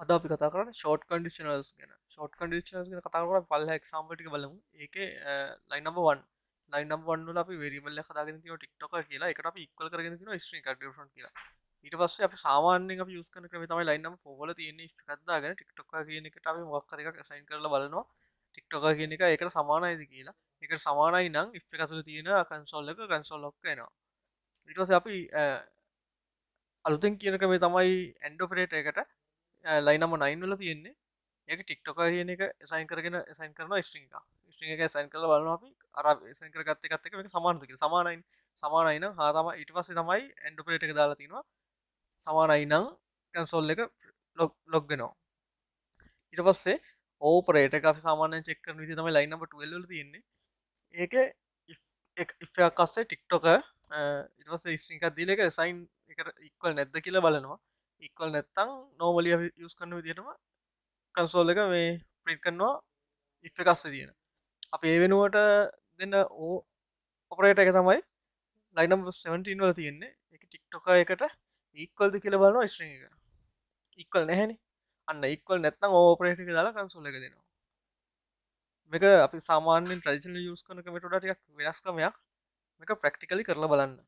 අද අපි කතා කරන්නේ short conditionals ගැන. short conditionals ගැන කතා කරලා පළවෙනි example ටික බලමු. ඒකේ line number 1 line number 1 වල අපි variable එකක් හදාගෙන තියෙනවා TikToker කියලා. ඒකට අපි equal කරගෙන තියෙනවා string එකක් different කියලා. ඊට පස්සේ අපි සාමාන්‍යයෙන් අපි use කරන ක්‍රමය තමයි line number 4 වල තියෙන if එකක් දාගෙන TikToker කියන එකට අපි මොකක් හරි එකක් assign කරලා බලනවා. TikToker කියන එක ඒකට සමානයිද කියලා. ඒකට සමානයි නම් if එක ඇතුලේ තියෙන console එක console lock වෙනවා. ඊට පස්සේ අපි අලුතෙන් කියන ක්‍රමය තමයි end operator එකට line number 9 වල තියෙන්නේ. ඒක TikToker කියන එක assign කරගෙන assign කරනවා string එක. string එක assign කරලා බලනවා අපි අර assign කරගත්ත එකත් එක්ක මේක සමානද කියලා. සමානයි නම් තමයි ඊට පස්සේ තමයි end operator එක දාලා තිනවා. සමානයි නම් console එක log වෙනවා. ඊට පස්සේ operator එක අපි සාමාන්‍යයෙන් check කරන විදිහ තමයි line number 12 වල තියෙන්නේ. ඒකේ if එකක් අස්සේ TikToker ඊට පස්සේ string එකක් දීලා ඒක assign එකට equal නැද්ද කියලා බලනවා. equal නැත්තම් normally අපි use කරන විදිහටම console එක මේ print කරනවා if එක අස්සේ තියෙන. අපි ඒ වෙනුවට දෙන්න operator එක තමයි line number 17 වල තියෙන්නේ. ඒක TikToker එකට equal ද කියලා බලනවා string එක. equal නැහැනේ. අන්න equal නැත්නම් operator එක දාලා console එක දෙනවා. මේක අපි සාමාන්‍යයෙන් traditional use කරන ක්‍රමයට වඩා ටිකක් වෙනස් ක්‍රමයක්. මේක practically කරලා බලන්න.